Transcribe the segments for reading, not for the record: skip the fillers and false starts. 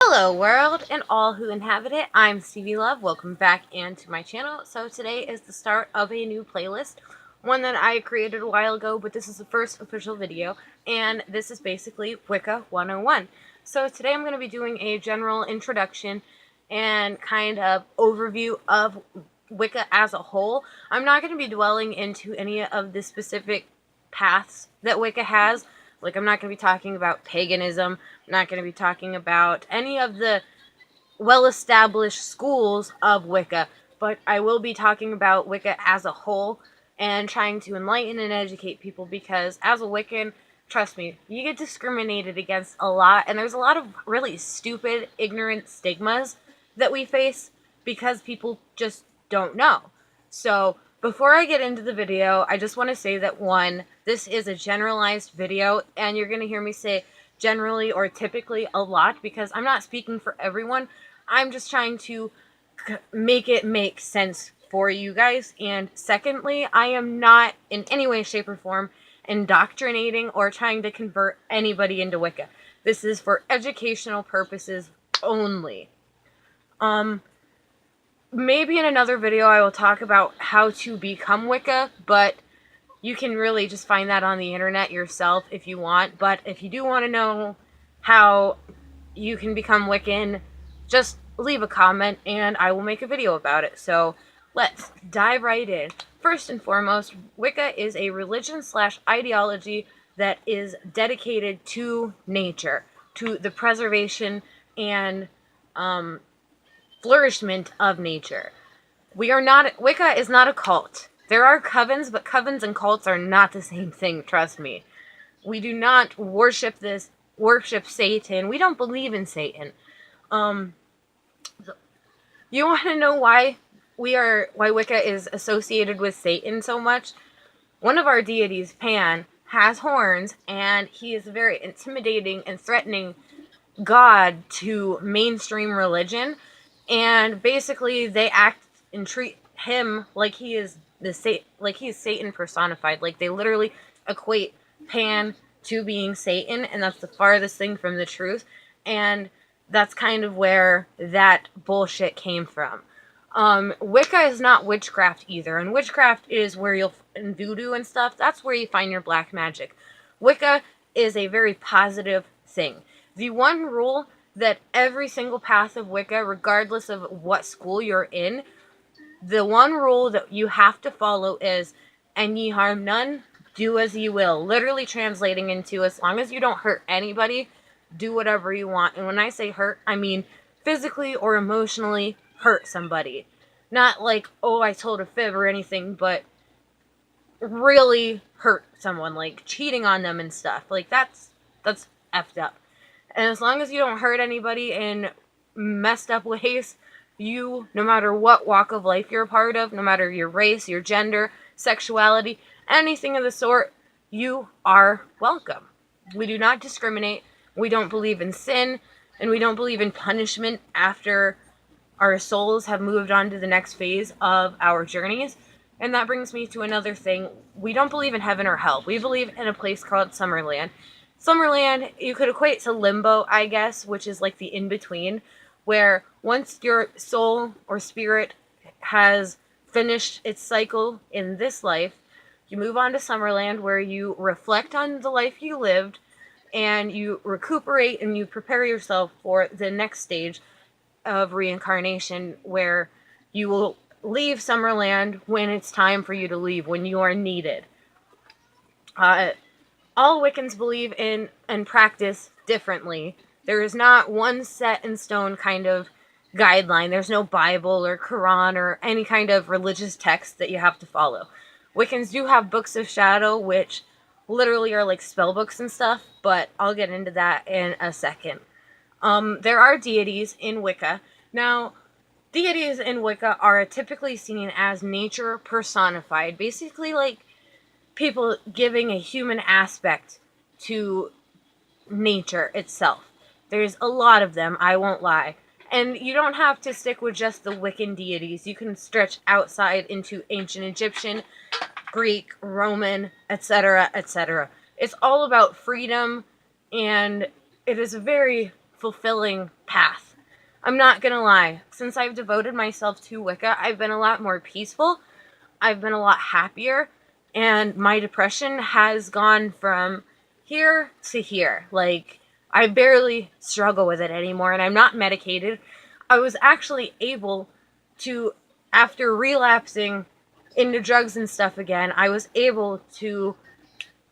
Hello world and all who inhabit it, I'm SteviiLove. Welcome back into my channel. So today is the start of a new playlist, one that I created a while ago, but this is the first official video, and this is basically Wicca 101. So today I'm going to be doing a general introduction and kind of overview of Wicca as a whole. I'm not going to be dwelling into any of the specific paths that Wicca has. Like, I'm not going to be talking about paganism. I'm not going to be talking about any of the well-established schools of Wicca, but I will be talking about Wicca as a whole and trying to enlighten and educate people, because as a Wiccan, trust me, you get discriminated against a lot, and there's a lot of really stupid, ignorant stigmas that we face because people just don't know. So before I get into the video, I just want to say that, one, this is a generalized video, and you're going to hear me say generally or typically a lot because I'm not speaking for everyone. I'm just trying to make it make sense for you guys. And secondly, I am not in any way, shape, or form indoctrinating or trying to convert anybody into Wicca. This is for educational purposes only. Maybe in another video I will talk about how to become Wicca, but you can really just find that on the internet yourself if you want. But if you do want to know how you can become Wiccan, just leave a comment and I will make a video about it. So let's dive right in. First and foremost, Wicca is a religion/ideology that is dedicated to nature, to the preservation and flourishment of nature. Wicca is not a cult. There are covens, but covens and cults are not the same thing, trust me. We do not worship Satan. We don't believe in Satan. You want to know why Wicca is associated with Satan so much? One of our deities, Pan, has horns, and he is a very intimidating and threatening god to mainstream religion. And basically, they act and treat him like he is Satan personified. Like, they literally equate Pan to being Satan, and that's the farthest thing from the truth. And that's kind of where that bullshit came from. Wicca is not witchcraft either, and witchcraft is where in voodoo and stuff, that's where you find your black magic. Wicca is a very positive thing. The one rule that every single path of Wicca, regardless of what school you're in, the one rule that you have to follow is, "And ye harm none, do as ye will." Literally translating into, as long as you don't hurt anybody, do whatever you want. And when I say hurt, I mean physically or emotionally hurt somebody. Not like, oh, I told a fib or anything, but really hurt someone, like cheating on them and stuff. Like, that's effed up. And as long as you don't hurt anybody in messed up ways, you, no matter what walk of life you're a part of, no matter your race, your gender, sexuality, anything of the sort, you are welcome. We do not discriminate. We don't believe in sin, and we don't believe in punishment after our souls have moved on to the next phase of our journeys. And that brings me to another thing. We don't believe in heaven or hell. We believe in a place called Summerland. Summerland, you could equate to limbo, I guess, which is like the in-between, where once your soul or spirit has finished its cycle in this life, you move on to Summerland, where you reflect on the life you lived, and you recuperate and you prepare yourself for the next stage of reincarnation, where you will leave Summerland when it's time for you to leave, when you are needed. All Wiccans believe in and practice differently. There is not one set in stone kind of guideline. There's no Bible or Quran or any kind of religious text that you have to follow. Wiccans do have books of shadow, which literally are like spell books and stuff, but I'll get into that in a second. There are deities in Wicca. Now, deities in Wicca are typically seen as nature personified. Basically, like, people giving a human aspect to nature itself. There's a lot of them, I won't lie. And you don't have to stick with just the Wiccan deities. You can stretch outside into ancient Egyptian, Greek, Roman, etc., etc. It's all about freedom, and it is a very fulfilling path I'm not gonna lie. Since I've devoted myself to Wicca, I've been a lot more peaceful. I've been a lot happier. And my depression has gone from here to here. Like, I barely struggle with it anymore, and I'm not medicated. I was actually able to, after relapsing into drugs and stuff again, I was able to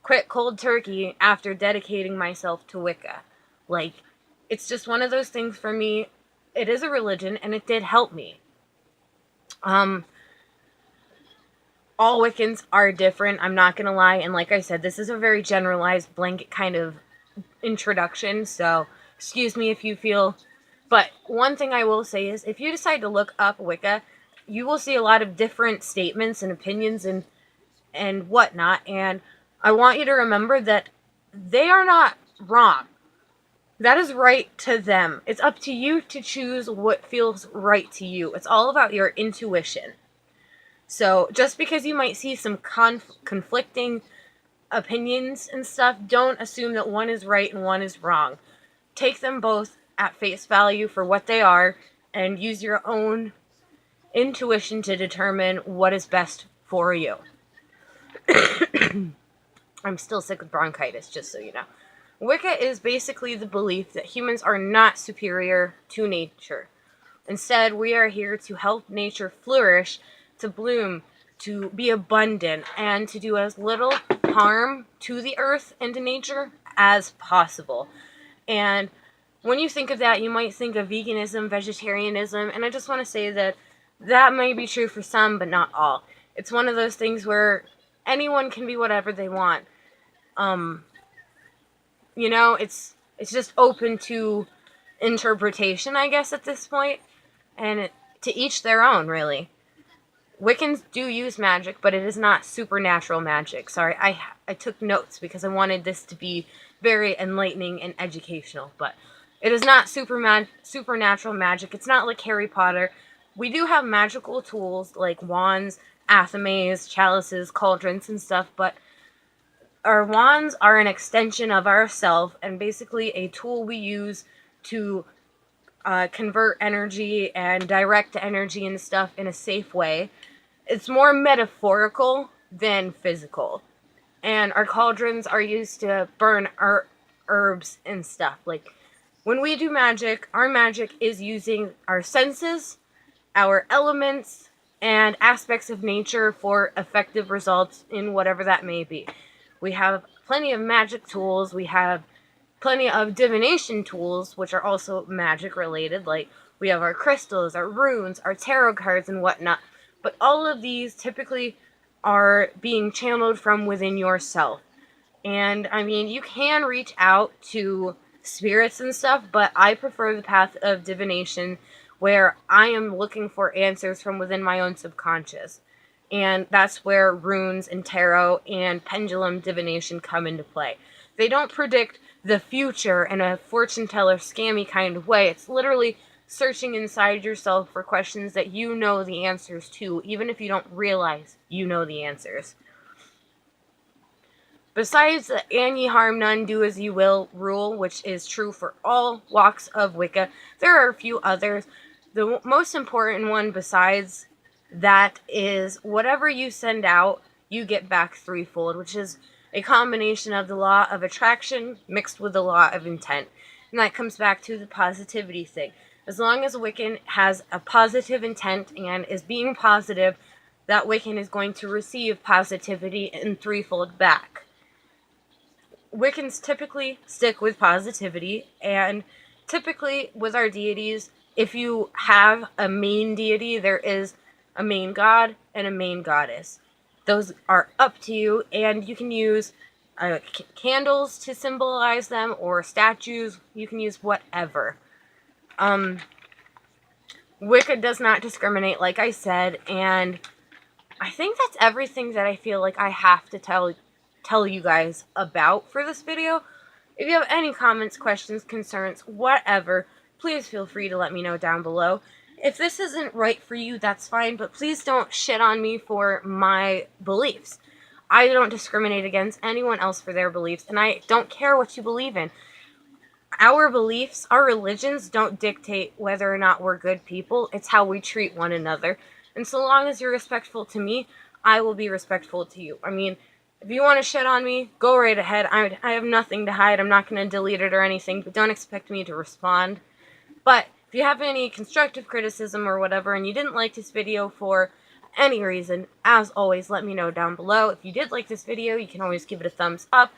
quit cold turkey after dedicating myself to Wicca. Like, it's just one of those things for me. It is a religion, and it did help me. All Wiccans are different, I'm not gonna lie, and like I said, this is a very generalized, blanket kind of introduction, so excuse me if you feel... But one thing I will say is, if you decide to look up Wicca, you will see a lot of different statements and opinions and whatnot, and I want you to remember that they are not wrong. That is right to them. It's up to you to choose what feels right to you. It's all about your intuition. So, just because you might see some conflicting opinions and stuff, don't assume that one is right and one is wrong. Take them both at face value for what they are, and use your own intuition to determine what is best for you. I'm still sick with bronchitis, just so you know. Wicca is basically the belief that humans are not superior to nature. Instead, we are here to help nature flourish, to bloom, to be abundant, and to do as little harm to the earth and to nature as possible. And when you think of that, you might think of veganism, vegetarianism, and I just want to say that that might be true for some, but not all. It's one of those things where anyone can be whatever they want. You know, it's just open to interpretation, I guess, at this point, and to each their own, really. Wiccans do use magic, but it is not supernatural magic. Sorry, I took notes because I wanted this to be very enlightening and educational, but it is not supernatural magic. It's not like Harry Potter. We do have magical tools like wands, athames, chalices, cauldrons, and stuff, but our wands are an extension of ourself and basically a tool we use to convert energy and direct energy and stuff in a safe way. It's more metaphorical than physical. And our cauldrons are used to burn our herbs and stuff. Like, when we do magic, our magic is using our senses, our elements, and aspects of nature for effective results in whatever that may be. We have plenty of magic tools. We have plenty of divination tools, which are also magic related. Like, we have our crystals, our runes, our tarot cards, and whatnot. But all of these typically are being channeled from within yourself. And, I mean, you can reach out to spirits and stuff, but I prefer the path of divination, where I am looking for answers from within my own subconscious. And that's where runes and tarot and pendulum divination come into play. They don't predict the future in a fortune teller scammy kind of way. It's literally searching inside yourself for questions that you know the answers to, even if you don't realize you know the answers. Besides the "an ye harm none, do as you will" rule, which is true for all walks of Wicca, there are a few others. The most important one besides that is whatever you send out, you get back threefold, which is a combination of the law of attraction mixed with the law of intent. And that comes back to the positivity thing. As long as a Wiccan has a positive intent and is being positive, that Wiccan is going to receive positivity in threefold back. Wiccans typically stick with positivity, and typically with our deities, if you have a main deity, there is a main god and a main goddess. Those are up to you, and you can use candles to symbolize them, or statues. You can use whatever. Wicca does not discriminate, like I said, and I think that's everything that I feel like I have to tell you guys about for this video. If you have any comments, questions, concerns, whatever, please feel free to let me know down below. If this isn't right for you, that's fine, but please don't shit on me for my beliefs. I don't discriminate against anyone else for their beliefs, and I don't care what you believe in. our beliefs, our religions don't dictate whether or not we're good people. It's how we treat one another. And so long as you're respectful to me, I will be respectful to you. I mean, if you want to shit on me, go right ahead. I have nothing to hide. I'm not going to delete it or anything, but don't expect me to respond. But if you have any constructive criticism or whatever, and you didn't like this video for any reason, as always, let me know down below. If you did like this video, you can always give it a thumbs up.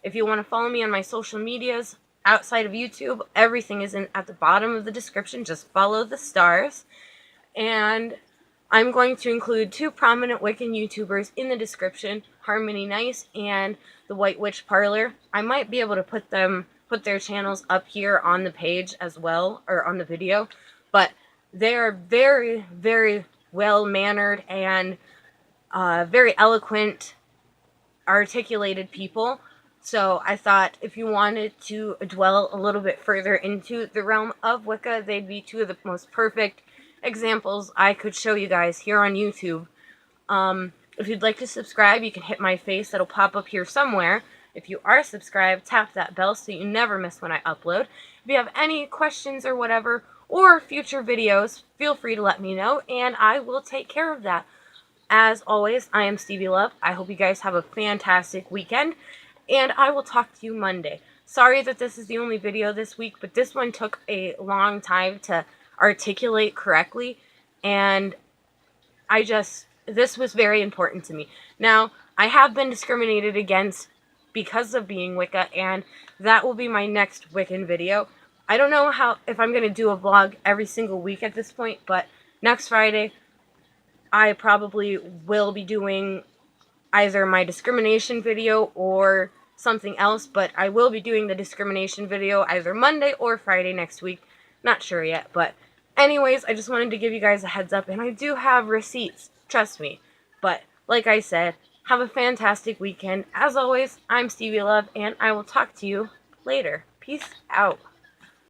If you want to follow me on my social medias outside of YouTube, everything is at the bottom of the description. Just follow the stars. And I'm going to include 2 prominent Wiccan YouTubers in the description, Harmony Nice and the White Witch Parlour. I might be able to put their channels up here on the page as well, or on the video, but they are very, very well-mannered and very eloquent, articulated people. So I thought if you wanted to dwell a little bit further into the realm of Wicca, they'd be 2 of the most perfect examples I could show you guys here on YouTube. If you'd like to subscribe, you can hit my face. That'll pop up here somewhere. If you are subscribed, tap that bell so you never miss when I upload. If you have any questions or whatever, or future videos, feel free to let me know, and I will take care of that. As always, I am SteviiLove. I hope you guys have a fantastic weekend, and I will talk to you Monday. Sorry that this is the only video this week, but this one took a long time to articulate correctly, and this was very important to me. Now, I have been discriminated against because of being Wicca, and that will be my next Wiccan video. I don't know if I'm going to do a vlog every single week at this point, but next Friday, I probably will be doing either my discrimination video or something else, but I will be doing the discrimination video either Monday or Friday next week. Not sure yet, but anyways, I just wanted to give you guys a heads up, and I do have receipts, trust me. But like I said, have a fantastic weekend. As always, I'm SteviiLove, and I will talk to you later. Peace out.